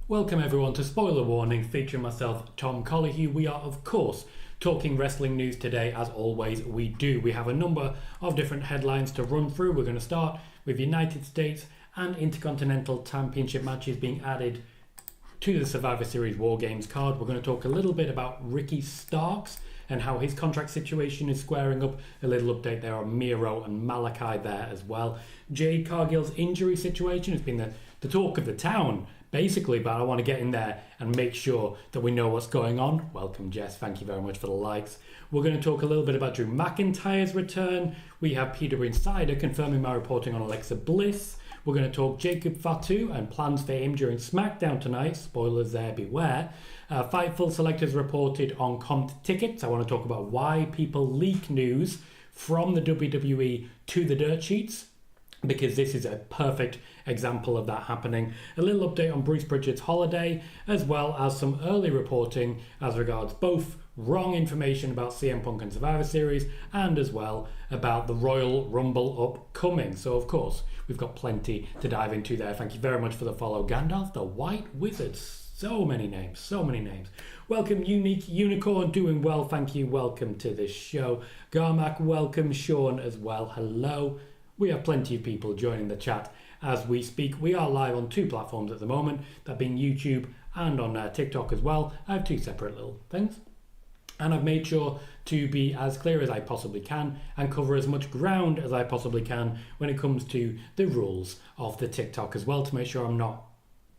Welcome everyone to Spoiler Warning, featuring myself, Tom Colohue. We are, of course, talking wrestling news today, as always we do. We have a number of different headlines to run through. We're going to start with United States and Intercontinental Championship matches being added to the Survivor Series Wargames card. We're going to talk a little bit about Ricky Starks and how his contract situation is squaring up. A little update there on Miro and Malachi there as well. Jade Cargill's injury situation has been the talk of the town, basically, but I want to get in there and make sure that we know what's going on. Welcome, Jess. Thank you very much for the likes. We're going to talk a little bit about Drew McIntyre's return. We have PWInsider confirming my reporting on Alexa Bliss. We're going to talk Jacob Fatu and plans for him during Smackdown tonight. Spoilers there, beware. Fightful selectors reported on comped tickets. I want to talk about why people leak news from the WWE to the dirt sheets, because this is a perfect example of that happening. A little update on Bruce Pritchard's holiday, as well as some early reporting as regards both wrong information about CM Punk and Survivor Series, and as well about the Royal Rumble upcoming. So of course, we've got plenty to dive into there. Thank you very much for the follow. Gandalf the White Wizard. So many names, so many names. Welcome, Unique Unicorn, doing well, thank you. Welcome to this show. Garmac, welcome. Sean as well, hello. We have plenty of people joining the chat as we speak. We are live on two platforms at the moment, that being YouTube and on TikTok as well. I have two separate little things. And I've made sure to be as clear as I possibly can and cover as much ground as I possibly can when it comes to the rules of the TikTok as well, to make sure I'm not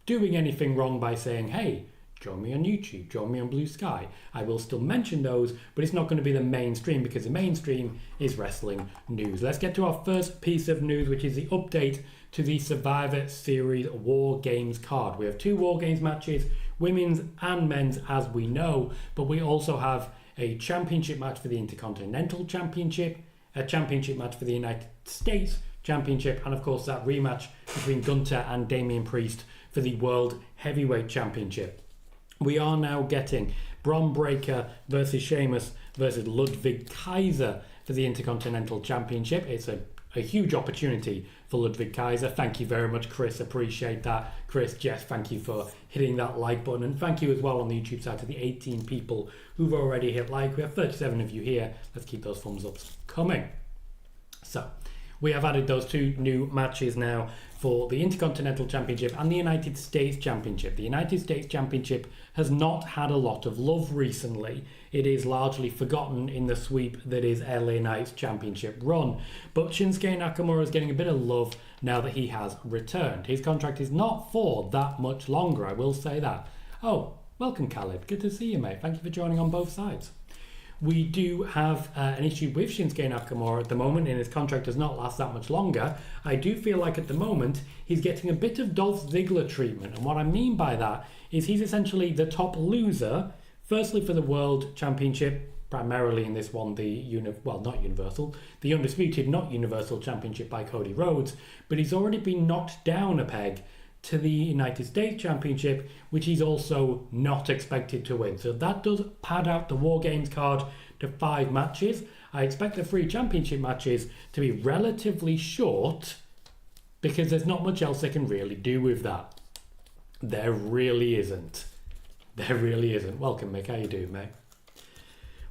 doing anything wrong by saying, hey, join me on YouTube, join me on Blue Sky. I will still mention those, but it's not going to be the mainstream, because the mainstream is wrestling news. Let's get to our first piece of news, which is the update to the Survivor Series War Games card. We have two War Games matches, women's and men's, as we know, but we also have a championship match for the Intercontinental Championship, a championship match for the United States Championship, and of course that rematch between Gunther and Damian Priest for the World Heavyweight Championship. We are now getting Bron Breakker versus Sheamus versus Ludwig Kaiser for the Intercontinental Championship. It's a huge opportunity for Ludwig Kaiser. Thank you very much, Chris. Appreciate that. Chris, Jess, thank you for hitting that like button. And thank you as well on the YouTube side to the 18 people who've already hit like. We have 37 of you here. Let's keep those thumbs ups coming. So, we have added those two new matches now for the Intercontinental Championship and the United States Championship. The United States Championship has not had a lot of love recently. It is largely forgotten in the sweep that is LA Knight's championship run. But Shinsuke Nakamura is getting a bit of love now that he has returned. His contract is not for that much longer, I will say that. Oh, welcome Khaled. Good to see you, mate. Thank you for joining on both sides. We do have an issue with Shinsuke Nakamura at the moment, and his contract does not last that much longer. I do feel like at the moment he's getting a bit of Dolph Ziggler treatment, and what I mean by that is he's essentially the top loser, firstly for the World Championship, primarily in this one, the Undisputed, not Universal Championship by Cody Rhodes, but he's already been knocked down a peg to the United States Championship, which he's also not expected to win. So that does pad out the War Games card to 5 matches. I expect the 3 championship matches to be relatively short, because there's not much else they can really do with that. There really isn't. There really isn't. Welcome, Mick. How you doing, mate?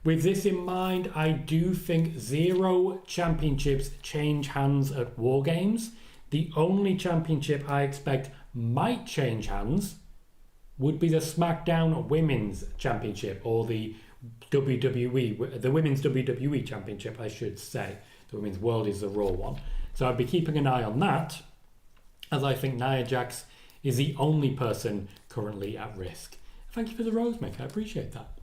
With this in mind, I do think 0 championships change hands at War Games. The only championship I expect might change hands would be the Smackdown Women's Championship, or the WWE, the Women's WWE Championship, I should say. The Women's World is the Raw one. So I'd be keeping an eye on that, as I think Nia Jax is the only person currently at risk. Thank you for the rose, Mick. I appreciate that.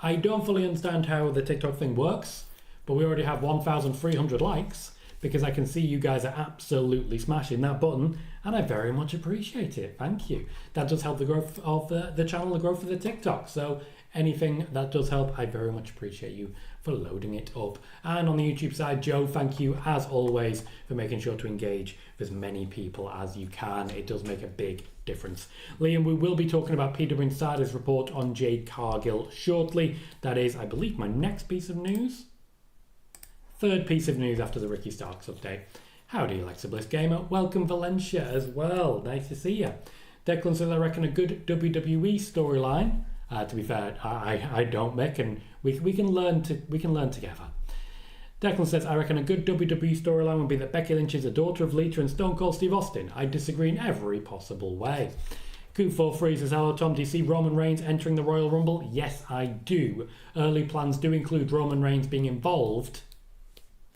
I don't fully understand how the TikTok thing works, but we already have 1,300 likes, because I can see you guys are absolutely smashing that button, and I very much appreciate it. Thank you. That does help the growth of the channel, the growth of the TikTok. So anything that does help, I very much appreciate you for loading it up. And on the YouTube side, Joe, thank you as always for making sure to engage with as many people as you can. It does make a big difference. Liam, we will be talking about PWInsider's report on Jade Cargill shortly. That is, I believe, my next piece of news. Third piece of news after the Ricky Starks update. Howdy, Alexa Bliss Gamer. Welcome, Valencia, as well. Nice to see you. Declan says, I reckon a good WWE storyline. To be fair, I don't, Mick, and we can learn together. Declan says, I reckon a good WWE storyline would be that Becky Lynch is the daughter of Lita and Stone Cold Steve Austin. I disagree in every possible way. Coop43 says, hello Tom, do you see Roman Reigns entering the Royal Rumble? Yes, I do. Early plans do include Roman Reigns being involved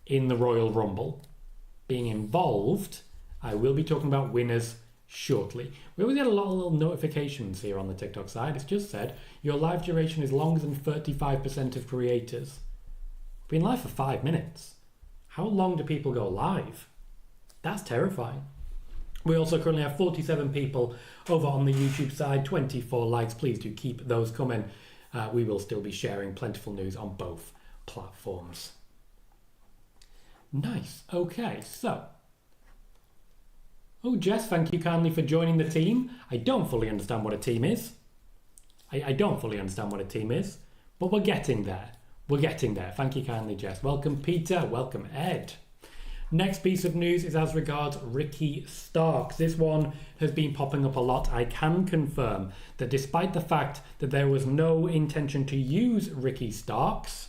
in the Royal Rumble. Being involved, I will be talking about winners shortly. We always get a lot of little notifications here on the TikTok side. It's just said, your live duration is longer than 35% of creators. Been live for 5 minutes. How long do people go live? That's terrifying. We also currently have 47 people over on the YouTube side, 24 likes. Please do keep those coming. We will still be sharing plentiful news on both platforms. Nice. Okay, so. Oh, Jess, thank you kindly for joining the team. I don't fully understand what a team is. I don't fully understand what a team is, but we're getting there. We're getting there. Thank you kindly, Jess. Welcome, Peter. Welcome, Ed. Next piece of news is as regards Ricky Starks. This one has been popping up a lot. I can confirm that despite the fact that there was no intention to use Ricky Starks,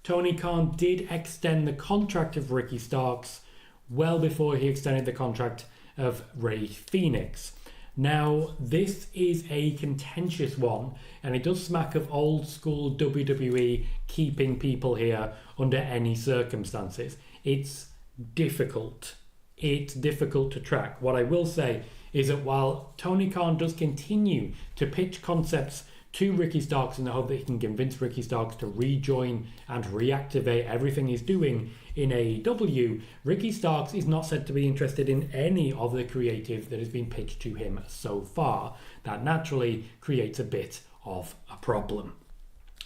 Tony Khan did extend the contract of Ricky Starks well before he extended the contract of Rey Fenix. Now, this is a contentious one, and it does smack of old school WWE keeping people here under any circumstances. It's difficult. It's difficult to track. What I will say is that while Tony Khan does continue to pitch concepts to Ricky Starks in the hope that he can convince Ricky Starks to rejoin and reactivate everything he's doing in AEW, Ricky Starks is not said to be interested in any of the creative that has been pitched to him so far. That naturally creates a bit of a problem.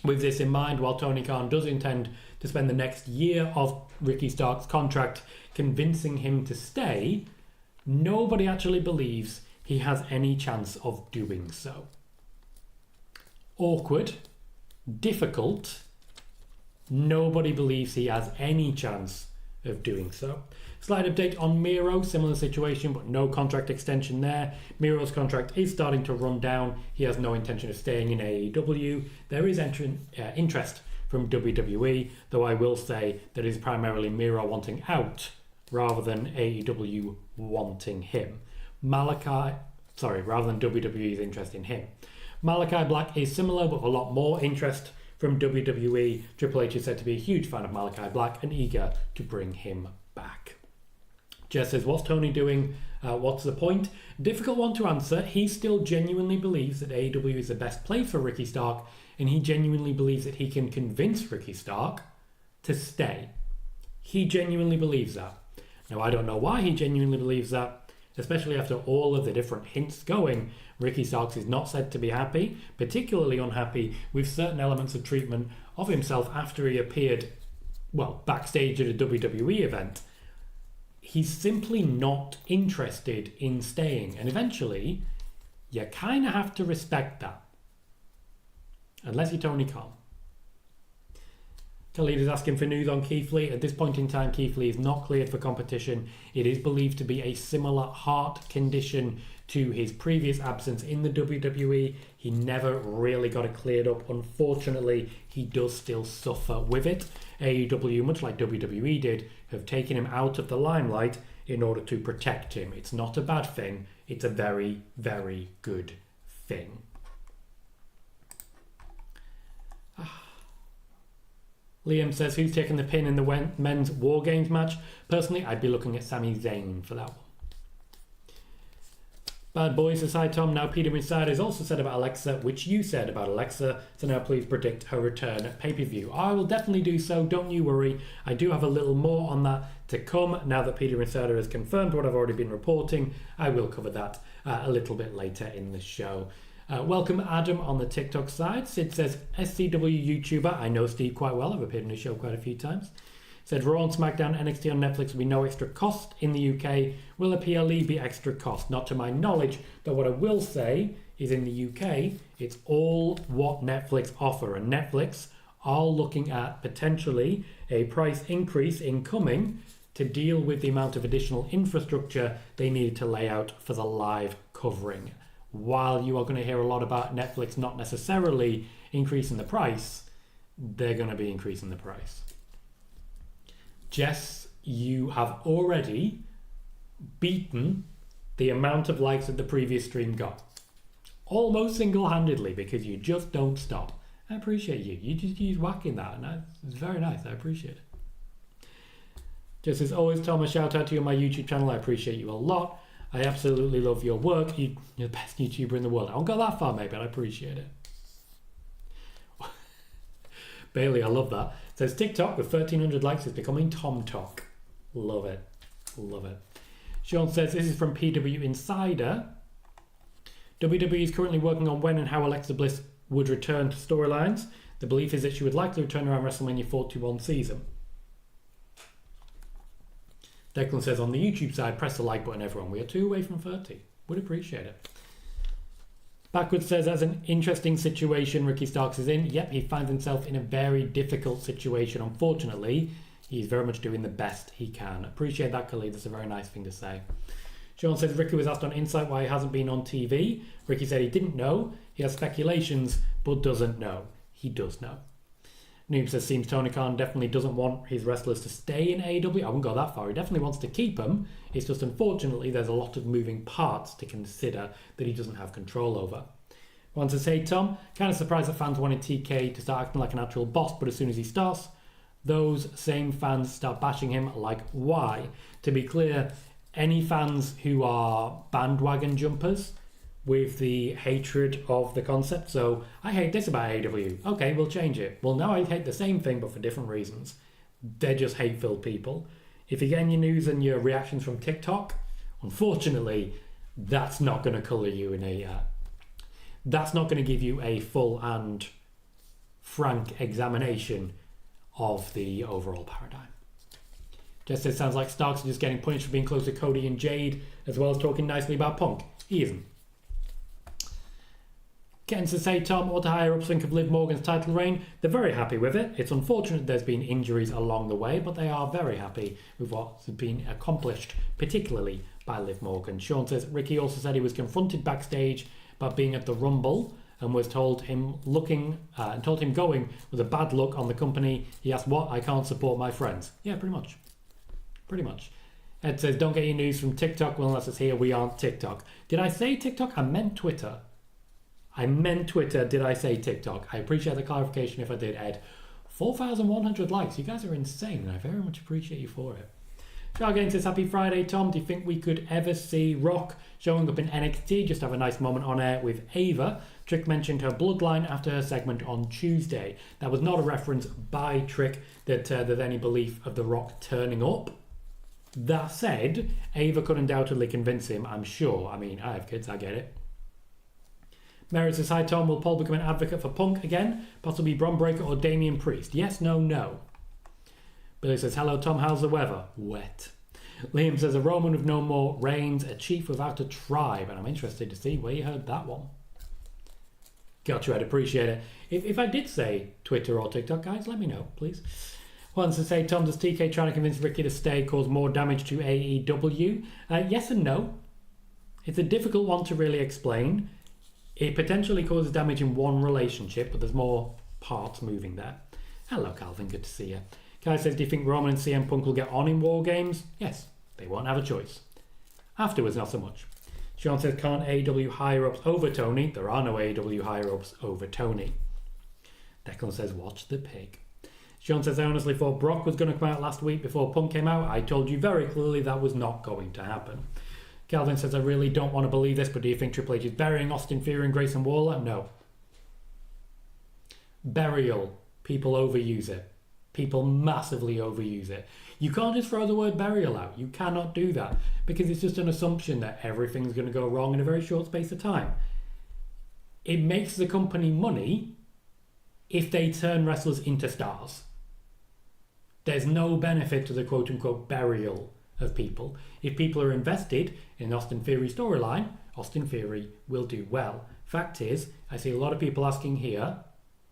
With this in mind, while Tony Khan does intend to spend the next year of Ricky Starks' contract convincing him to stay, nobody actually believes he has any chance of doing so. Awkward, difficult, nobody believes he has any chance of doing so. Slight update on Miro, similar situation, but no contract extension there. Miro's contract is starting to run down. He has no intention of staying in AEW. There is interest from WWE, though I will say that it is primarily Miro wanting out rather than AEW wanting him. Rather than WWE's interest in him. Malachi Black is similar, but a lot more interest from WWE. Triple H is said to be a huge fan of Malachi Black and eager to bring him back. Jess says, what's Tony doing? What's the point? Difficult one to answer. He still genuinely believes that AEW is the best place for Ricky Stark, and he genuinely believes that he can convince Ricky Stark to stay. He genuinely believes that. Now, I don't know why he genuinely believes that, especially after all of the different hints going. Ricky Starks is not said to be happy, particularly unhappy with certain elements of treatment of himself after he appeared, backstage at a WWE event. He's simply not interested in staying, and eventually you kind of have to respect that. Unless you're Tony Khan. Khalid is asking for news on Keith Lee. At this point in time, Keith Lee is not cleared for competition. It is believed to be a similar heart condition to his previous absence in the WWE. He never really got it cleared up. Unfortunately, he does still suffer with it. AEW, much like WWE did, have taken him out of the limelight in order to protect him. It's not a bad thing. It's a very, very good thing. Liam says, who's taking the pin in the men's Wargames match? Personally, I'd be looking at Sami Zayn for that one. Bad Boys says, hi Tom, now PWInsider has also said about Alexa, which you said about Alexa, so now please predict her return at pay-per-view. I will definitely do so, don't you worry. I do have a little more on that to come. Now that PWInsider has confirmed what I've already been reporting, I will cover that a little bit later in the show. Welcome Adam on the TikTok side. Sid says, SCW YouTuber. I know Steve quite well. I've appeared on his show quite a few times. Said, Raw and SmackDown NXT on Netflix will be no extra cost in the UK. Will a PLE be extra cost? Not to my knowledge, though what I will say is in the UK, it's all what Netflix offer. And Netflix are looking at potentially a price increase incoming to deal with the amount of additional infrastructure they need to lay out for the live covering. While you are going to hear a lot about Netflix not necessarily increasing the price, they're going to be increasing the price. Jess, you have already beaten the amount of likes that the previous stream got. Almost single-handedly, because you just don't stop. I appreciate you. You just use whacking that, and it's very nice. I appreciate it. Just as always, Tom, a shout out to you on my YouTube channel. I appreciate you a lot. I absolutely love your work. You're the best YouTuber in the world. I won't go that far, mate, but I appreciate it. Bailey, I love that. It says TikTok with 1,300 likes is becoming Tom Talk. Love it. Love it. Sean says, this is from PWInsider. WWE is currently working on when and how Alexa Bliss would return to storylines. The belief is that she would likely return around WrestleMania 41 season. Declan says, on the YouTube side, press the like button, everyone. We are 2 away from 30. Would appreciate it. Backwards says, as an interesting situation Ricky Starks is in. Yep, he finds himself in a very difficult situation. Unfortunately, he's very much doing the best he can. Appreciate that, Khalid. That's a very nice thing to say. Sean says, Ricky was asked on Insight why he hasn't been on TV. Ricky said he didn't know. He has speculations, but doesn't know. He does know. Noob says, seems Tony Khan definitely doesn't want his wrestlers to stay in AEW. I wouldn't go that far. He definitely wants to keep them. It's just unfortunately there's a lot of moving parts to consider that he doesn't have control over. Wants to say, Tom, kind of surprised that fans wanted TK to start acting like an actual boss, but as soon as he starts, those same fans start bashing him. Like, why? To be clear, any fans who are bandwagon jumpers with the hatred of the concept. So, I hate this about AEW. Okay, we'll change it. Well, now I hate the same thing, but for different reasons. They're just hate-filled people. If you're getting your news and your reactions from TikTok, unfortunately, that's not going to colour you in a... that's not going to give you a full and frank examination of the overall paradigm. Just it sounds like Starks is just getting punished for being close to Cody and Jade, as well as talking nicely about Punk. He isn't. Getting to say, Tom, what the higher-ups think of Liv Morgan's title reign? They're very happy with it. It's unfortunate there's been injuries along the way, but they are very happy with what's been accomplished, particularly by Liv Morgan. Sean says, Ricky also said he was confronted backstage about being at the Rumble and was told him going was a bad look on the company. He asked, what? I can't support my friends. Yeah, pretty much. Pretty much. Ed says, don't get your news from TikTok. Well, unless it's here, we aren't TikTok. Did I say TikTok? I meant Twitter. I meant Twitter. Did I say TikTok? I appreciate the clarification if I did, Ed. 4,100 likes. You guys are insane, and I very much appreciate you for it. Jargain says, happy Friday, Tom. Do you think we could ever see Rock showing up in NXT? Just have a nice moment on air with Ava. Trick mentioned her bloodline after her segment on Tuesday. That was not a reference by Trick that there's any belief of The Rock turning up. That said, Ava could undoubtedly convince him, I'm sure. I mean, I have kids, I get it. Mary says, hi Tom, will Paul become an advocate for Punk again? Possibly Bron Breakker or Damian Priest? Yes, no, no. Billy says, hello Tom, how's the weather? Wet. Liam says, a Roman with no more reigns, a chief without a tribe. And I'm interested to see where you heard that one. Gotcha, I'd appreciate it. If I did say Twitter or TikTok, guys, let me know, please. Wants to say, Tom, does TK trying to convince Ricky to stay cause more damage to AEW? Yes and no. It's a difficult one to really explain. It potentially causes damage in one relationship, but there's more parts moving there. Hello, Calvin. Good to see you. Kai says, do you think Roman and CM Punk will get on in Wargames? Yes. They won't have a choice. Afterwards, not so much. Sean says, can't AEW higher-ups over Tony? There are no AEW higher-ups over Tony. Declan says, watch the pig. Sean says, I honestly thought Brock was going to come out last week before Punk came out. I told you very clearly that was not going to happen. Calvin says, I really don't want to believe this, but do you think Triple H is burying Austin Theory and Grayson Waller? No. Burial. People overuse it. People massively overuse it. You can't just throw the word burial out. You cannot do that because it's just an assumption that everything's going to go wrong in a very short space of time. It makes the company money if they turn wrestlers into stars. There's no benefit to the quote-unquote burial of people. If people are invested in Austin Theory storyline, Austin Theory will do well. Fact is, I see a lot of people asking here,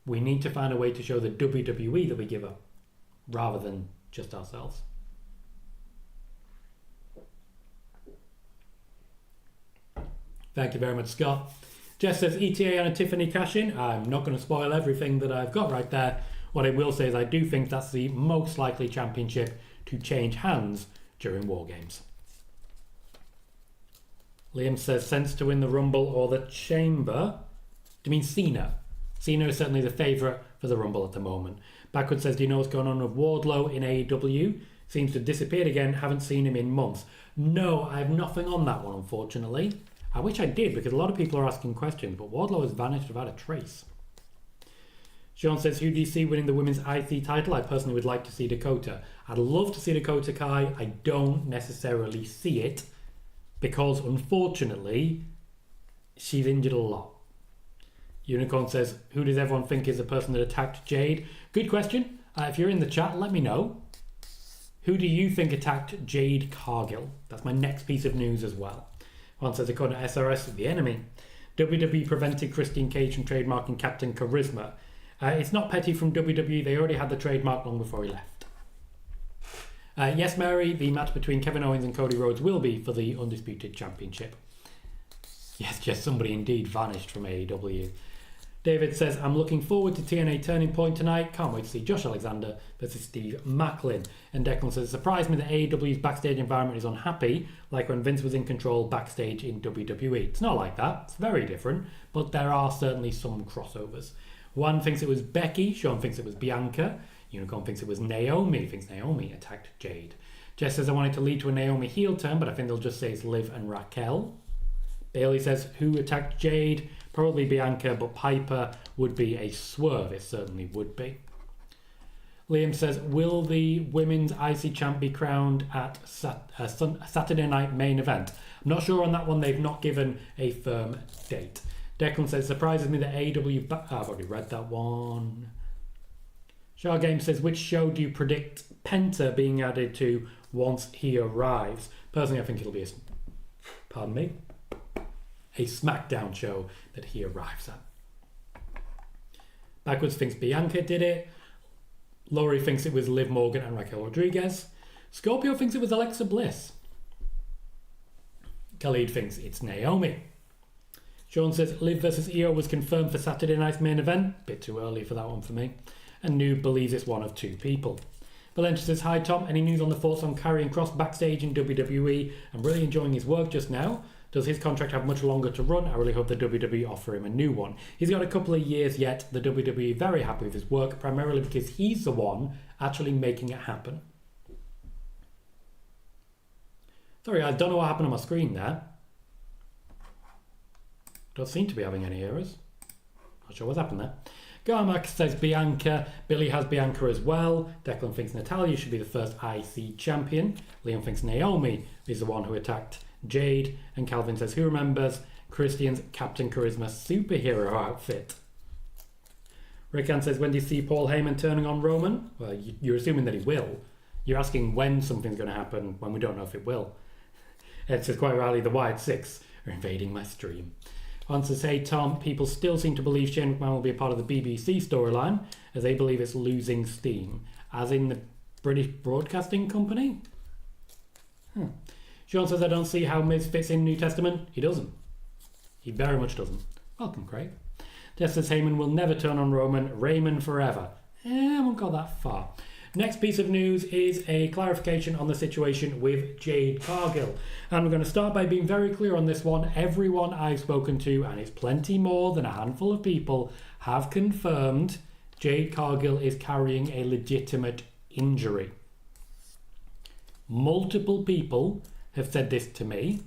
we need to find a way to show the WWE that we give up, rather than just ourselves. Thank you very much, Scott. Jess says, ETA and a Tiffany cash-in. I'm not going to spoil everything that I've got right there. What I will say is I do think that's the most likely championship to change hands during Wargames. Liam says, sense to win the Rumble or the Chamber. Do you mean Cena? Cena is certainly the favourite for the Rumble at the moment. Backward says, do you know what's going on with Wardlow in AEW? Seems to have disappeared again. Haven't seen him in months. No, I have nothing on that one, unfortunately. I wish I did, because a lot of people are asking questions, but Wardlow has vanished without a trace. Sean says, who do you see winning the women's IC title? I personally would like to see Dakota. I'd love to see Dakota Kai. I don't necessarily see it, because unfortunately, she's injured a lot. Unicorn says, who does everyone think is the person that attacked Jade? Good question. If you're in the chat, let me know. Who do you think attacked Jade Cargill? That's my next piece of news as well. One says, according to SRS, the enemy. WWE prevented Christine Cage from trademarking Captain Charisma. It's not Petty from WWE. They already had the trademark long before he left. Yes, Mary, the match between Kevin Owens and Cody Rhodes will be for the Undisputed Championship. Yes, just somebody indeed vanished from AEW. David says, I'm looking forward to TNA Turning Point tonight. Can't wait to see Josh Alexander versus Steve Macklin. And Declan says, it surprised me that AEW's backstage environment is unhappy, like when Vince was in control backstage in WWE. It's not like that. It's very different, but there are certainly some crossovers. Juan thinks it was Becky. Sean thinks it was Bianca. Unicorn thinks it was Naomi. Thinks Naomi attacked Jade. Jess says, I want it to lead to a Naomi heel turn, but I think they'll just say it's Liv and Raquel. Bailey says, who attacked Jade? Probably Bianca, but Piper would be a swerve. It certainly would be. Liam says, will the women's IC champ be crowned at Saturday night main event? I'm not sure on that one. They've not given a firm date. Declan says, surprises me that AEW... I've already read that one. Wargames says, which show do you predict Penta being added to once he arrives? Personally, I think it'll be a Smackdown show that he arrives at. Backwards thinks Bianca did it. Laurie thinks it was Liv Morgan and Raquel Rodriguez. Scorpio thinks it was Alexa Bliss. Khalid thinks it's Naomi. Sean says Liv versus Io was confirmed for Saturday night's main event. Bit too early for that one for me. And Noob believes it's one of two people. Valencia says, hi Tom, any news on the thoughts on Karrion Kross backstage in WWE? I'm really enjoying his work just now. Does his contract have much longer to run? I really hope the WWE offer him a new one. He's got a couple of years yet. The WWE are very happy with his work, primarily because he's the one actually making it happen. Sorry, I don't know what happened on my screen there. Don't seem to be having any errors. Not sure what's happened there. Garmack says Bianca. Billy has Bianca as well. Declan thinks Natalya should be the first IC champion. Liam thinks Naomi is the one who attacked Jade. And Calvin says, who remembers Christian's Captain Charisma superhero outfit? Rickan says, when do you see Paul Heyman turning on Roman? Well, you're assuming that he will. You're asking when something's going to happen when we don't know if it will. It says quite rightly, the Wild Six are invading my stream. On to say, Tom, people still seem to believe Shane McMahon will be a part of the BBC storyline, as they believe it's losing steam. As in the British Broadcasting Company? Sean says, I don't see how Miz fits in New Testament. He doesn't. He very much doesn't. Welcome, Craig. Jeff says Heyman will never turn on Roman. Raymond forever. I haven't got that far. Next piece of news is a clarification on the situation with Jade Cargill. And we're going to start by being very clear on this one. Everyone I've spoken to, and it's plenty more than a handful of people, have confirmed Jade Cargill is carrying a legitimate injury. Multiple people have said this to me,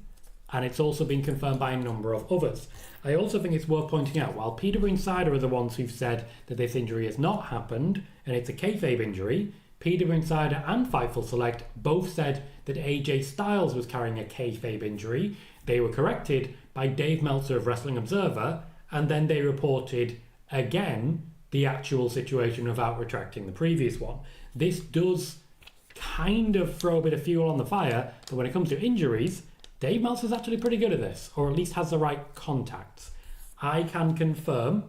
and it's also been confirmed by a number of others. I also think it's worth pointing out, while PWInsider are the ones who've said that this injury has not happened, and it's a kayfabe injury, PWInsider and Fightful Select both said that AJ Styles was carrying a kayfabe injury. They were corrected by Dave Meltzer of Wrestling Observer, and then they reported again the actual situation without retracting the previous one. This does kind of throw a bit of fuel on the fire, but when it comes to injuries, Dave Meltzer's actually pretty good at this, or at least has the right contacts. I can confirm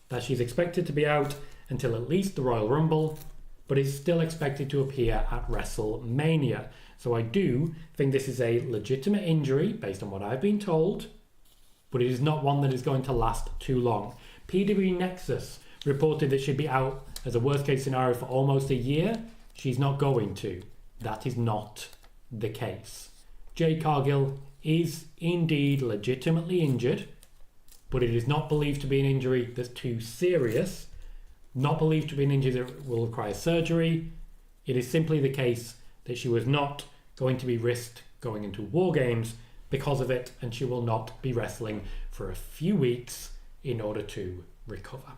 that she's expected to be out until at least the Royal Rumble, but is still expected to appear at WrestleMania. So I do think this is a legitimate injury, based on what I've been told, but it is not one that is going to last too long. PW Nexus reported that she'd be out as a worst case scenario for almost a year. She's not going to. That is not the case. Jade Cargill is indeed legitimately injured, but it is not believed to be an injury that's too serious, not believed to be an injury that will require surgery. It is simply the case that she was not going to be risked going into Wargames because of it, and she will not be wrestling for a few weeks in order to recover.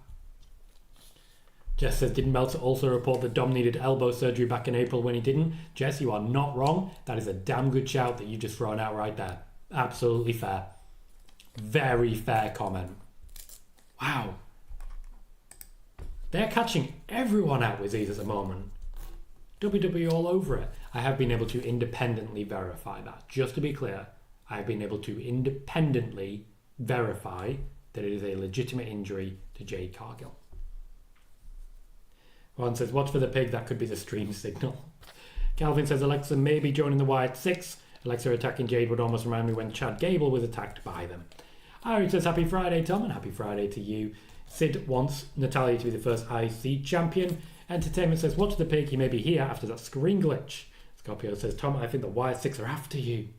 Jess says, didn't Meltzer also report that Dom needed elbow surgery back in April when he didn't? Jess, you are not wrong. That is a damn good shout that you just thrown out right there. Absolutely fair. Very fair comment. Wow. They're catching everyone out with these at the moment. WWE all over it. I have been able to independently verify that. Just to be clear, I have been able to independently verify that it is a legitimate injury to Jade Cargill. One says, watch for the pig, that could be the stream signal. Calvin says, Alexa may be joining the Wyatt 6. Alexa attacking Jade would almost remind me when Chad Gable was attacked by them. Irene says, happy Friday, Tom, and happy Friday to you. Sid wants Natalia to be the first IC champion. Entertainment says, watch the pig, he may be here after that screen glitch. Scorpio says, Tom, I think the Wyatt 6 are after you.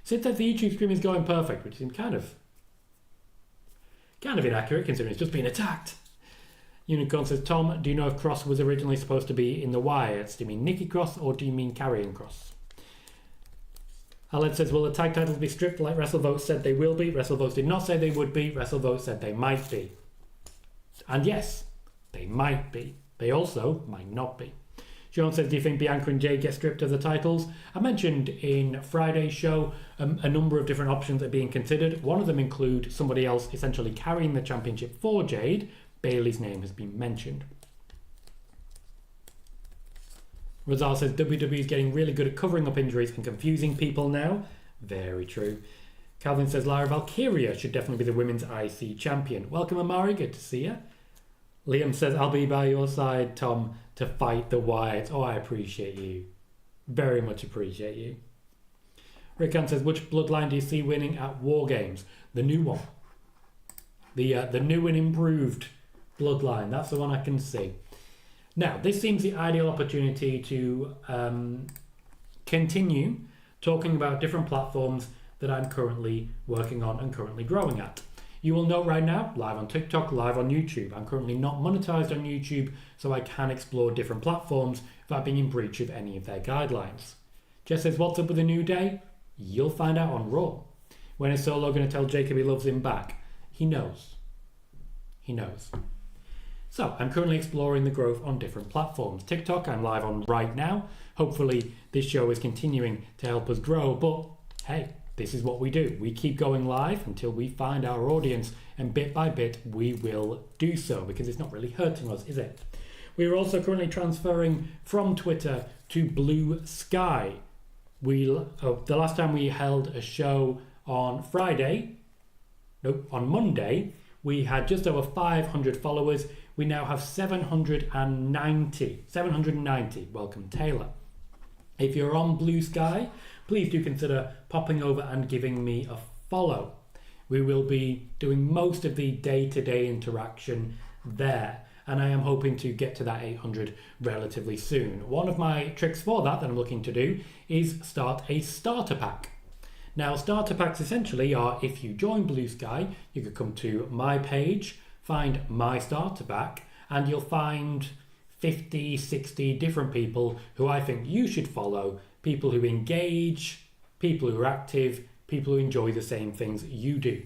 Sid says the YouTube stream is going perfect, which seems kind of inaccurate considering it's just been attacked. Unicorn says, Tom, do you know if Cross was originally supposed to be in the Wyatts? Do you mean Nikki Cross or do you mean Karrion Cross? Aled says, will the tag titles be stripped like WrestleVote said they will be? WrestleVote did not say they would be. WrestleVote said they might be. And yes, they might be. They also might not be. Sean says, do you think Bianca and Jade get stripped of the titles? I mentioned in Friday's show a number of different options are being considered. One of them include somebody else essentially carrying the championship for Jade. Bailey's name has been mentioned. Razal says WWE is getting really good at covering up injuries and confusing people now. Very true. Calvin says Lyra Valkyria should definitely be the women's IC champion. Welcome, Amari. Good to see you. Liam says, I'll be by your side, Tom, to fight the Wyatts. Oh, I appreciate you. Very much appreciate you. Rickon says, which bloodline do you see winning at Wargames? The new one. The new and improved bloodline. That's the one I can see. Now, this seems the ideal opportunity to continue talking about different platforms that I'm currently working on and currently growing at. You will note right now, live on TikTok, live on YouTube. I'm currently not monetized on YouTube, so I can explore different platforms without being in breach of any of their guidelines. Jess says, what's up with the New Day? You'll find out on Raw. When is Solo going to tell Jacob he loves him back? He knows. He knows. So, I'm currently exploring the growth on different platforms. TikTok, I'm live on right now. Hopefully, this show is continuing to help us grow, but hey, this is what we do. We keep going live until we find our audience, and bit by bit, we will do so, because it's not really hurting us, is it? We are also currently transferring from Twitter to Blue Sky. The last time we held a show on Monday, we had just over 500 followers. We now have 790. Welcome, Taylor. If you're on Blue Sky, please do consider popping over and giving me a follow. We will be doing most of the day-to-day interaction there, and I am hoping to get to that 800 relatively soon. One of my tricks for that I'm looking to do is start a starter pack. Now, starter packs essentially are, if you join Blue Sky, you could come to my page, find my starter pack, and you'll find 50, 60 different people who I think you should follow, people who engage, people who are active, people who enjoy the same things you do.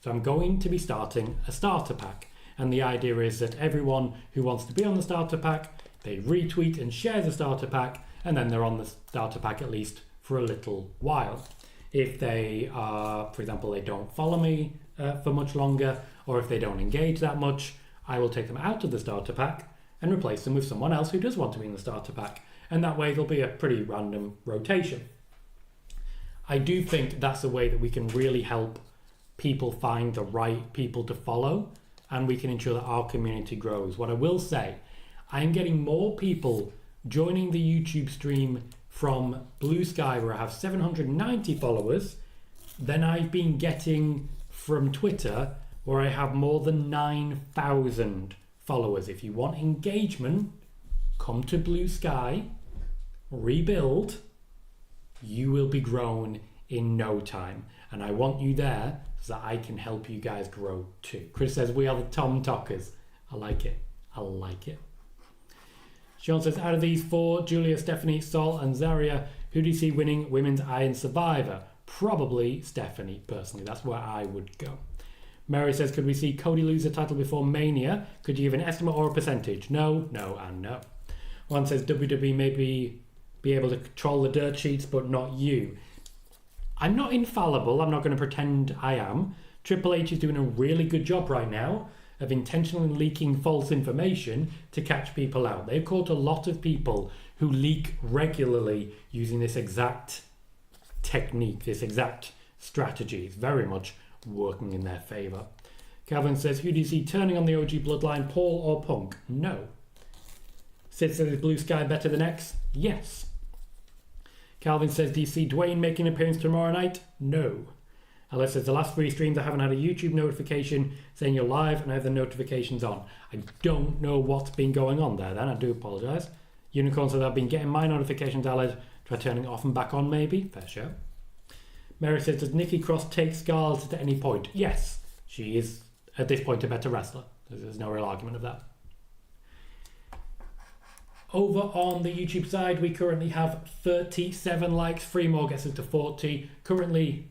So I'm going to be starting a starter pack, and the idea is that everyone who wants to be on the starter pack, they retweet and share the starter pack, and then they're on the starter pack at least for a little while. If they are, for example, they don't follow me for much longer, or if they don't engage that much, I will take them out of the starter pack and replace them with someone else who does want to be in the starter pack. And that way there'll be a pretty random rotation. I do think that's a way that we can really help people find the right people to follow, and we can ensure that our community grows. What I will say, I am getting more people joining the YouTube stream from Blue Sky, where I have 790 followers, than I've been getting from Twitter, where I have more than 9,000 followers. If you want engagement, come to Blue Sky, rebuild, you will be grown in no time. And I want you there so that I can help you guys grow too. Chris says, we are the Tom Talkers. I like it. I like it. Sean says, out of these four, Julia, Stephanie, Sol and Zaria, who do you see winning Women's Iron Survivor? Probably Stephanie, personally. That's where I would go. Mary says, could we see Cody lose the title before Mania? Could you give an estimate or a percentage? No, no, and no. One says, WWE may be able to control the dirt sheets, but not you. I'm not infallible. I'm not going to pretend I am. Triple H is doing a really good job right now of intentionally leaking false information to catch people out. They've caught a lot of people who leak regularly using this exact technique, this exact strategy. It's very much working in their favour. Calvin says, who do you see turning on the OG bloodline, Paul or Punk? No. Sid says, is Blue Sky better than X? Yes. Calvin says, do you see Dwayne making an appearance tomorrow night? No. Alice says, the last 3 streams I haven't had a YouTube notification saying you're live and I have the notifications on. I don't know what's been going on there then, I do apologise. Unicorn says, I've been getting my notifications, Alice. Try turning it off and back on maybe. Fair show. Mary says, does Nikki Cross take Scarlett at any point? Yes. She is, at this point, a better wrestler. There's no real argument of that. Over on the YouTube side, we currently have 37 likes. 3 more gets us to 40. Currently,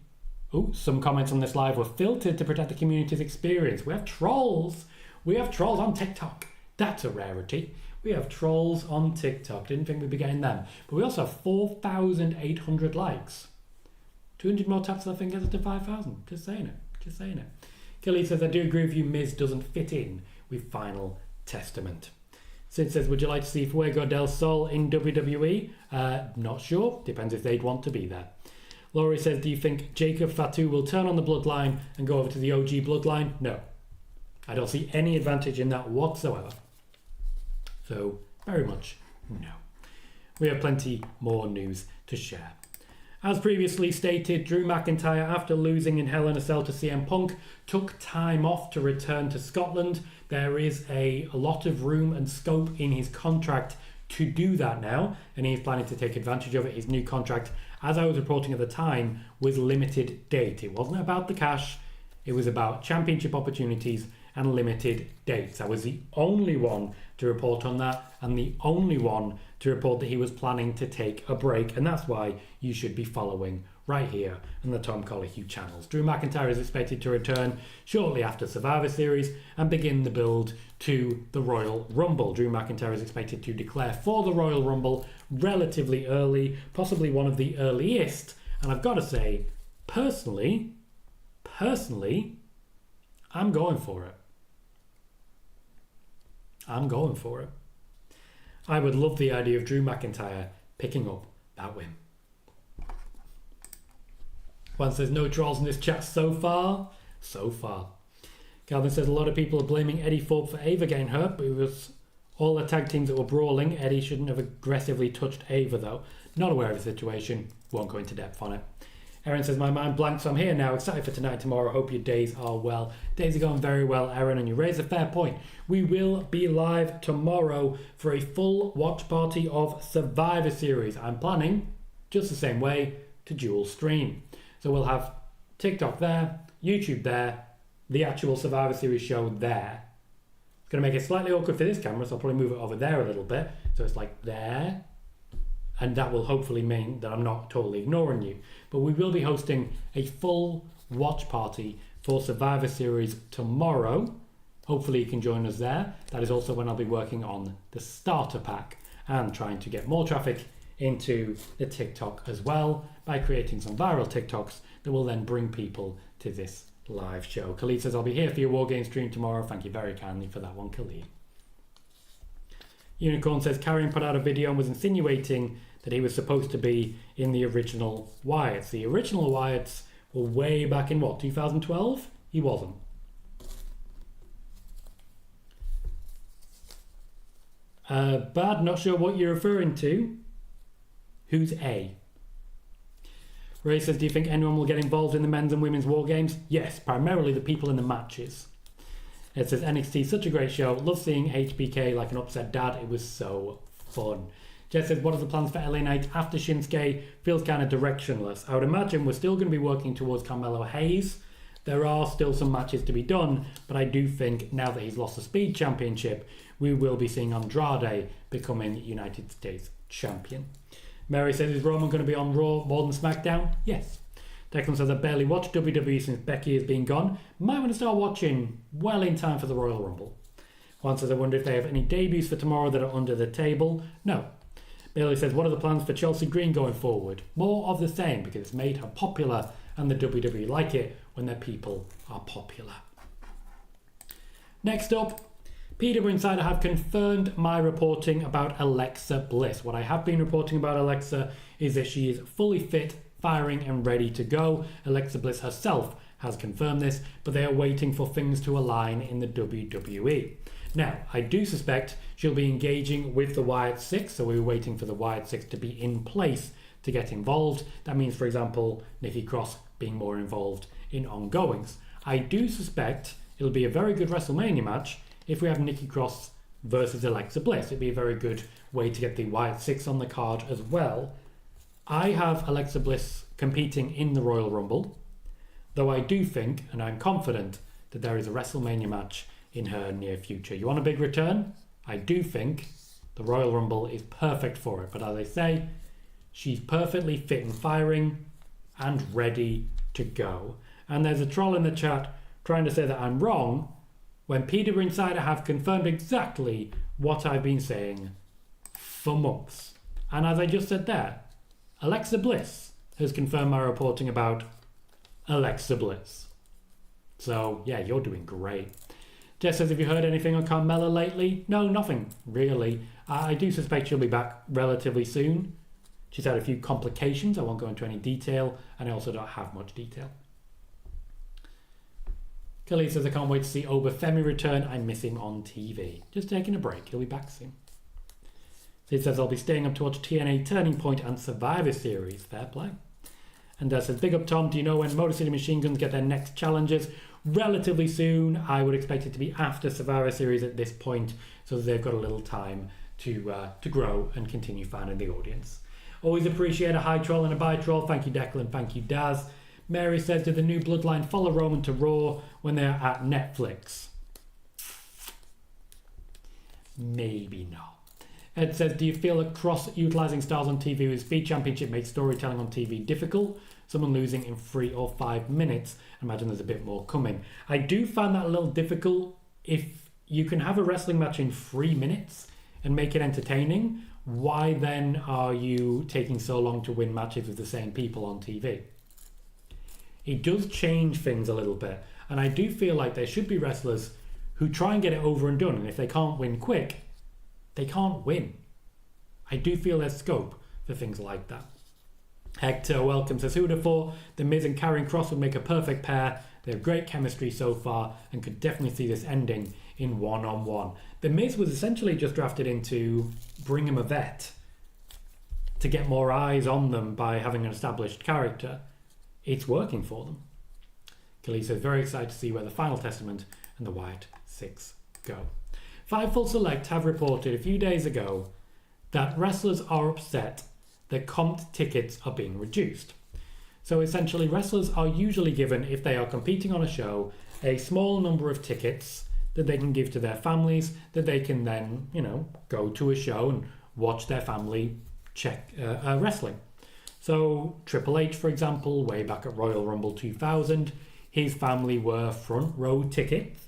some comments on this live were filtered to protect the community's experience. We have trolls. We have trolls on TikTok. That's a rarity. We have trolls on TikTok. Didn't think we'd be getting them. But we also have 4,800 likes. 200 more taps, I think, gets us to 5,000. Just saying it. Just saying it. Kelly says, I do agree with you, Miz doesn't fit in with Final Testament. Sid says, would you like to see Fuego del Sol in WWE? Not sure. Depends if they'd want to be there. Laurie says, do you think Jacob Fatu will turn on the bloodline and go over to the OG bloodline? No. I don't see any advantage in that whatsoever. So, very much no. We have plenty more news to share. As previously stated, Drew McIntyre, after losing in Hell in a Cell to CM Punk, took time off to return to Scotland. There is a lot of room and scope in his contract to do that now, and he's planning to take advantage of it. His new contract, as I was reporting at the time, was limited date. It wasn't about the cash, it was about championship opportunities and limited dates. I was the only one to report on that, and the only one to report that he was planning to take a break, and that's why you should be following right here on the Tom Colohue channels. Drew McIntyre is expected to return shortly after Survivor Series and begin the build to the Royal Rumble. Drew McIntyre is expected to declare for the Royal Rumble relatively early, possibly one of the earliest, and I've got to say, personally, I'm going for it. I'm going for it. I would love the idea of Drew McIntyre picking up that win. One says, no trolls in this chat so far. So far. Calvin says, a lot of people are blaming Eddie Thorpe for Ava getting hurt, but it was all the tag teams that were brawling. Eddie shouldn't have aggressively touched Ava, though. Not aware of the situation. Won't go into depth on it. Erin says, my mind blank, so I'm here now. Excited for tonight, tomorrow. Hope your days are well. Days are going very well, Erin, and you raise a fair point. We will be live tomorrow for a full watch party of Survivor Series. I'm planning, just the same way, to dual stream. So we'll have TikTok there, YouTube there, the actual Survivor Series show there. It's going to make it slightly awkward for this camera, so I'll probably move it over there a little bit. So it's like there. And that will hopefully mean that I'm not totally ignoring you. But we will be hosting a full watch party for Survivor Series tomorrow. Hopefully you can join us there. That is also when I'll be working on the starter pack and trying to get more traffic into the TikTok as well by creating some viral TikToks that will then bring people to this live show. Khalid says, I'll be here for your Wargames stream tomorrow. Thank you very kindly for that one, Khalid. Unicorn says, Karrion put out a video and was insinuating that he was supposed to be in the original Wyatts. The original Wyatts were way back in, 2012? He wasn't. Bad, not sure what you're referring to. Who's A? Ray says, do you think anyone will get involved in the men's and women's war games? Yes, primarily the people in the matches. It says, NXT such a great show. Love seeing HBK like an upset dad. It was so fun. Jess says, what are the plans for LA Knight after Shinsuke? Feels kind of directionless. I would imagine we're still going to be working towards Carmelo Hayes. There are still some matches to be done, but I do think now that he's lost the Speed Championship, we will be seeing Andrade becoming United States Champion. Mary says, is Roman going to be on Raw more than SmackDown? Yes. Declan says, I barely watched WWE since Becky has been gone. Might want to start watching well in time for the Royal Rumble. Juan says, I wonder if they have any debuts for tomorrow that are under the table. No. Bailey says, what are the plans for Chelsea Green going forward? More of the same, because it's made her popular and the WWE like it when their people are popular. Next up, PWInsider have confirmed my reporting about Alexa Bliss. What I have been reporting about Alexa is that she is fully fit, firing and ready to go. Alexa Bliss herself has confirmed this, but they are waiting for things to align in the WWE. Now, I do suspect she'll be engaging with the Wyatt Six, so we're waiting for the Wyatt Six to be in place to get involved. That means, for example, Nikki Cross being more involved in ongoings. I do suspect it'll be a very good WrestleMania match if we have Nikki Cross versus Alexa Bliss. It'd be a very good way to get the Wyatt Six on the card as well. I have Alexa Bliss competing in the Royal Rumble, though I do think, and I'm confident, that there is a WrestleMania match in her near future. You want a big return? I do think the Royal Rumble is perfect for it, but as I say, she's perfectly fit and firing and ready to go. And there's a troll in the chat trying to say that I'm wrong when PWInsider have confirmed exactly what I've been saying for months. And as I just said there, Alexa Bliss has confirmed my reporting about Alexa Bliss. So yeah, you're doing great. Jess says, have you heard anything on Carmella lately? No, nothing really. I do suspect she'll be back relatively soon. She's had a few complications. I won't go into any detail, and I also don't have much detail. Kelly says, I can't wait to see Obafemi return. I miss him on TV. Just taking a break. He'll be back soon. Sid says, I'll be staying up to watch TNA Turning Point and Survivor Series. Fair play. And says, big up Tom, do you know when Motor City Machine Guns get their next challenges? Relatively soon. I would expect it to be after Survivor Series at this point, so that they've got a little time to grow and continue finding the audience. Always appreciate a high troll and a bye troll. Thank you, Declan. Thank you, Daz. Mary says, did the new Bloodline follow Roman to Raw when they're at Netflix? Maybe not. Ed says, do you feel that cross-utilising stars on TV with Speed Championship makes storytelling on TV difficult? Someone losing in 3 or 5 minutes. I imagine there's a bit more coming. I do find that a little difficult. If you can have a wrestling match in 3 minutes and make it entertaining, why then are you taking so long to win matches with the same people on TV? It does change things a little bit. And I do feel like there should be wrestlers who try and get it over and done. And if they can't win quick, they can't win. I do feel there's scope for things like that. Hector welcome says, who would have thought The Miz and Karrion Kross would make a perfect pair? They have great chemistry so far and could definitely see this ending in one-on-one. The Miz was essentially just drafted in to bring him a vet, to get more eyes on them by having an established character. It's working for them. Khalees says, very excited to see where the Final Testament and the Wyatt Six go. Fightful Select have reported a few days ago that wrestlers are upset that comped tickets are being reduced. So essentially, wrestlers are usually given, if they are competing on a show, a small number of tickets that they can give to their families, that they can then, go to a show and watch their family check wrestling. So Triple H, for example, way back at Royal Rumble 2000, his family were front row tickets,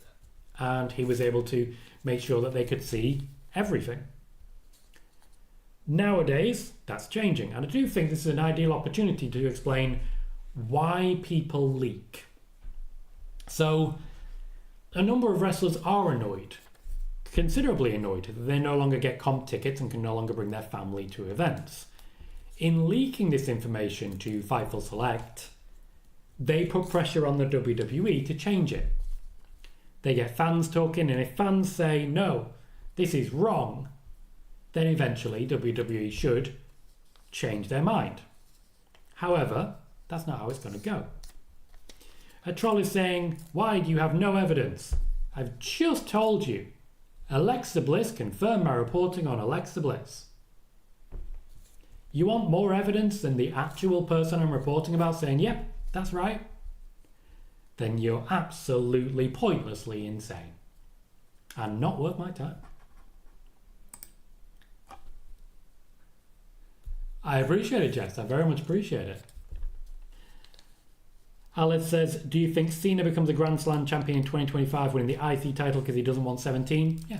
and he was able to make sure that they could see everything. Nowadays, that's changing, and I do think this is an ideal opportunity to explain why people leak. So, a number of wrestlers are annoyed, considerably annoyed, that they no longer get comp tickets and can no longer bring their family to events. In leaking this information to Fightful Select, they put pressure on the WWE to change it. They get fans talking, and if fans say, no, this is wrong, then eventually WWE should change their mind. However, That's not how it's going to go. A troll is saying, why do you have no evidence? I've just told you. Alexa Bliss confirmed my reporting on Alexa Bliss. You want more evidence than the actual person I'm reporting about saying, yep, that's right? Then you're absolutely pointlessly insane. And not worth my time. I appreciate it, Jess. I very much appreciate it. Alex says, do you think Cena becomes a Grand Slam champion in 2025 winning the IC title because he doesn't want 17? Yeah.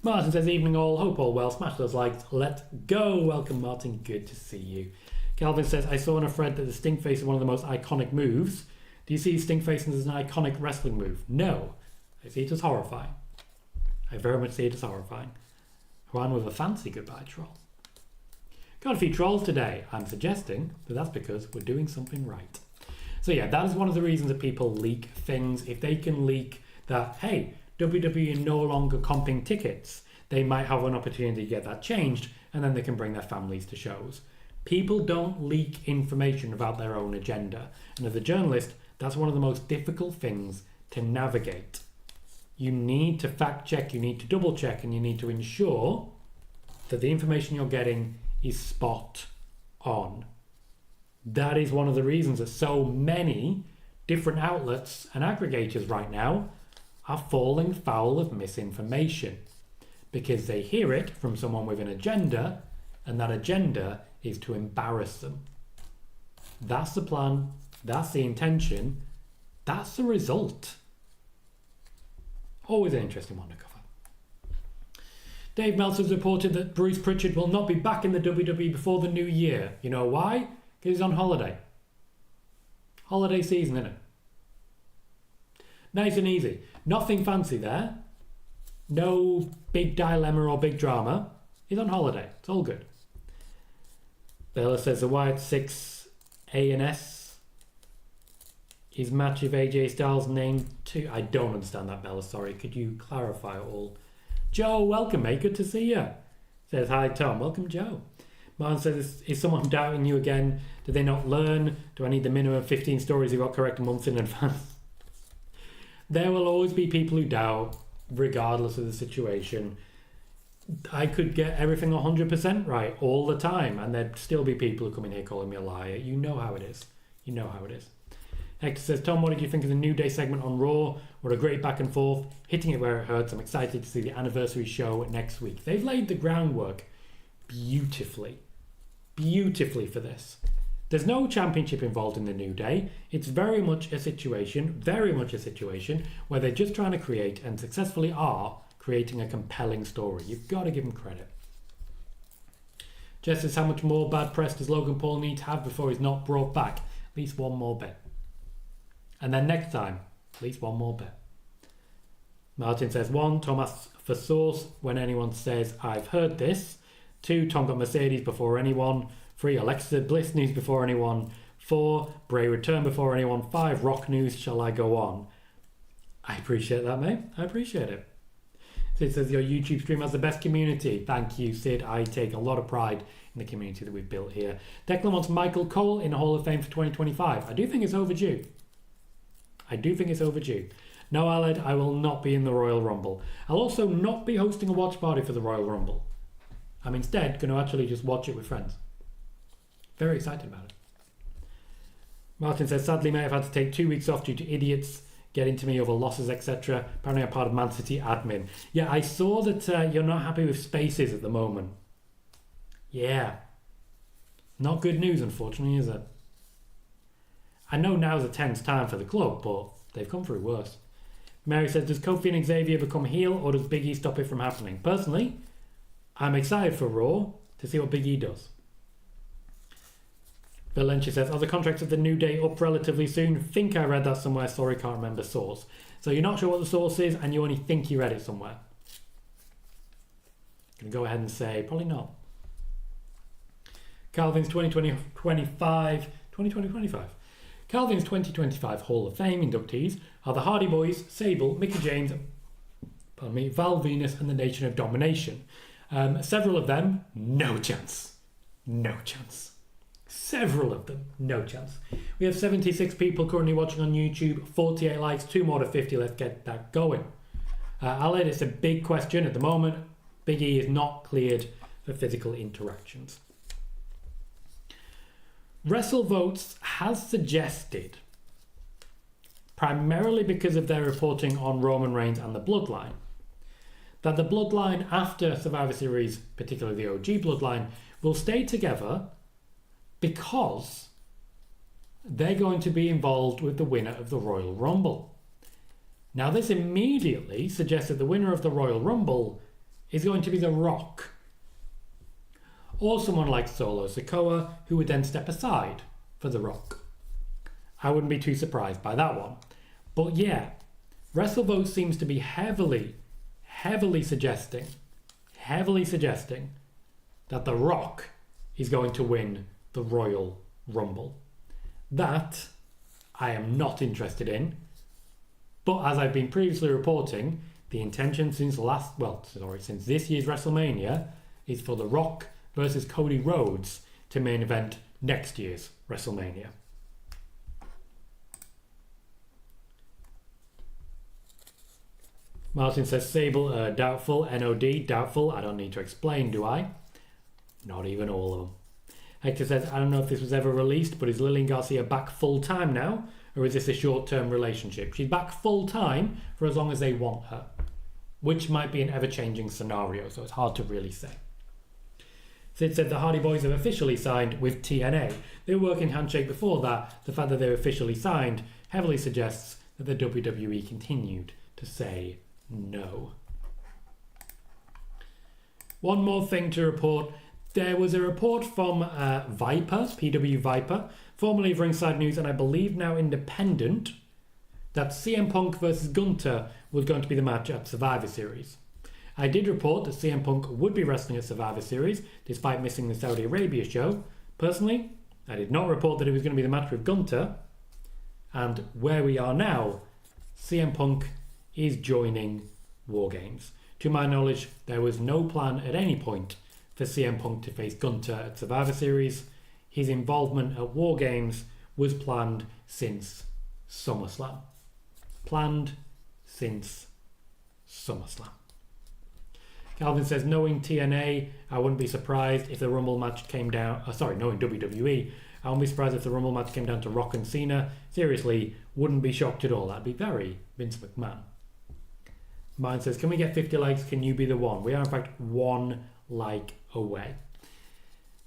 Martin says, evening all, hope all well, smash those likes, let's go. Welcome, Martin, good to see you. Calvin says, I saw in a thread that the stink face is one of the most iconic moves. Do you see stink face as an iconic wrestling move? No. I see it as horrifying. I very much see it as horrifying. Juan with a fancy goodbye troll. Got a few trolls today. I'm suggesting that that's because we're doing something right. So yeah, that is one of the reasons that people leak things. If they can leak that, hey, WWE are no longer comping tickets, they might have an opportunity to get that changed, and then they can bring their families to shows. People don't leak information about their own agenda. And as a journalist, that's one of the most difficult things to navigate. You need to fact check, you need to double check, and you need to ensure that the information you're getting is spot on. That is one of the reasons that so many different outlets and aggregators right now are falling foul of misinformation because they hear it from someone with an agenda, and that agenda is to embarrass them. That's the plan, that's the intention, that's the result. Always an interesting one to cover. Dave Meltzer's reported that Bruce Pritchard will not be back in the WWE before the new year. You know why? Because he's on holiday. Holiday season, innit? Nice and easy. Nothing fancy there. No big dilemma or big drama. He's on holiday. It's all good. Bella says the Wyatt 6 A&S is match of AJ Styles named too. I don't understand that, Bella. Sorry. Could you clarify all? Joe, welcome, mate. Good to see you. Says, hi, Tom. Welcome, Joe. Martin says, is someone doubting you again? Did they not learn? Do I need the minimum 15 stories you got correct months in advance? There will always be people who doubt, regardless of the situation. I could get everything 100% right all the time, and there'd still be people who come in here calling me a liar. You know how it is. You know how it is. Hector says, Tom, what did you think of the New Day segment on Raw? What a great back and forth, hitting it where it hurts. I'm excited to see the anniversary show next week. They've laid the groundwork beautifully for this. There's no championship involved in the New Day. It's very much a situation where they're just trying to create, and successfully are, creating a compelling story. You've got to give them credit. Jess says, how much more bad press does Logan Paul need to have before he's not brought back? At least one more bit. And then next time, at least one more bit. Martin says, 1, Tom asks for source when anyone says, I've heard this. 2, Tom got Mercedes before anyone. 3, Alexa Bliss news before anyone. 4, Bray return before anyone. 5, Rock news. Shall I go on? I appreciate that, mate. I appreciate it. Sid says, your YouTube stream has the best community. Thank you, Sid. I take a lot of pride in the community that we've built here. Declan wants Michael Cole in the Hall of Fame for 2025. I do think it's overdue. No, Aled, I will not be in the Royal Rumble. I'll also not be hosting a watch party for the Royal Rumble. I'm instead going to actually just watch it with friends. Very excited about it. Martin says, sadly, may have had to take 2 weeks off due to idiots getting to me over losses, etc. Apparently I'm part of Man City admin. Yeah, I saw that you're not happy with spaces at the moment. Yeah. Not good news, unfortunately, is it? I know now's a tense time for the club, but they've come through worse. Mary says, does Kofi and Xavier become heel, or does Big E stop it from happening? Personally, I'm excited for Raw to see what Big E does. Bill Lynch says, are the contracts of the New Day up relatively soon? Think I read that somewhere, sorry, can't remember source. So you're not sure what the source is, and you only think you read it somewhere. Gonna go ahead and say, probably not. Calvin's 2025. Calvin's 2025 Hall of Fame inductees are the Hardy Boys, Sable, Mickie James, Val Venus, and the Nation of Domination. Several of them, no chance. Several of them, no chance. We have 76 people currently watching on YouTube, 48 likes, 2 more to 50. Let's get that going. Aled, it's a big question at the moment. Big E is not cleared for physical interactions. WrestleVotes has suggested, primarily because of their reporting on Roman Reigns and the Bloodline, that the Bloodline after Survivor Series, particularly the OG Bloodline, will stay together because they're going to be involved with the winner of the Royal Rumble. Now, this immediately suggests that the winner of the Royal Rumble is going to be The Rock, or someone like Solo Sikoa, who would then step aside for The Rock. I wouldn't be too surprised by that one. But yeah, WrestleVote seems to be heavily suggesting that The Rock is going to win the Royal Rumble. That I am not interested in. But as I've been previously reporting, the intention since this year's WrestleMania is for The Rock versus Cody Rhodes to main event next year's WrestleMania. Martin says Sable, doubtful, NOD, doubtful. I don't need to explain, do I? Not even all of them. Hector says, I don't know if this was ever released, but is Lillian Garcia back full-time now? Or is this a short-term relationship? She's back full-time for as long as they want her, which might be an ever-changing scenario, so it's hard to really say. Sid said the Hardy Boys have officially signed with TNA. They were working handshake before that. The fact that they were officially signed heavily suggests that the WWE continued to say no. One more thing to report. There was a report from Viper, PW Viper, formerly of Ringside News and I believe now Independent, that CM Punk versus Gunther was going to be the match at Survivor Series. I did report that CM Punk would be wrestling at Survivor Series, despite missing the Saudi Arabia show. Personally, I did not report that it was going to be the match with Gunther. And where we are now, CM Punk is joining Wargames. To my knowledge, there was no plan at any point for CM Punk to face Gunther at Survivor Series. His involvement at Wargames was planned since SummerSlam. Calvin says, knowing TNA, I wouldn't be surprised if the Rumble match came down... knowing WWE, I wouldn't be surprised if the Rumble match came down to Rock and Cena. Seriously, wouldn't be shocked at all. That'd be very Vince McMahon. Mine says, can we get 50 likes? Can you be the one? We are, in fact, 1 like away.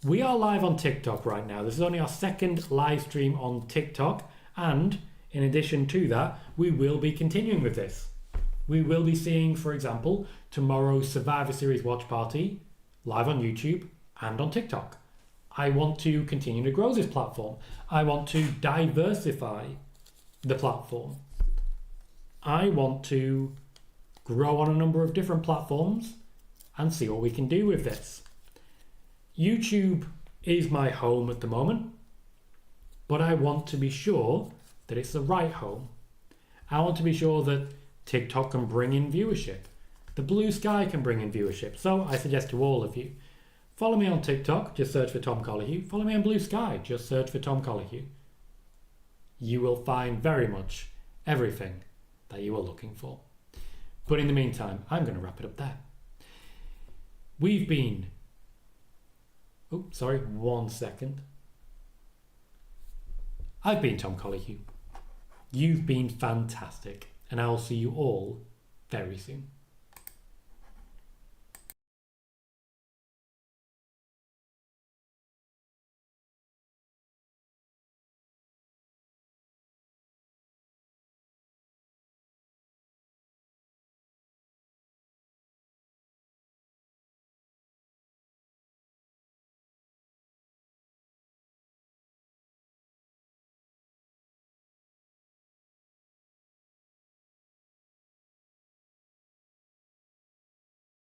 We are live on TikTok right now. This is only our second live stream on TikTok. And in addition to that, we will be continuing with this. We will be seeing, for example, tomorrow's Survivor Series watch party live on YouTube and on TikTok. I want to continue to grow this platform. I want to diversify the platform. I want to grow on a number of different platforms and see what we can do with this. YouTube is my home at the moment, but I want to be sure that it's the right home. I want to be sure that TikTok can bring in viewership. The Blue Sky can bring in viewership. So I suggest to all of you, follow me on TikTok, just search for Tom Colohue. Follow me on Blue Sky, just search for Tom Colohue. You will find very much everything that you are looking for. But in the meantime, I'm going to wrap it up there. We've been... one second. I've been Tom Colohue. You've been fantastic. And I will see you all very soon.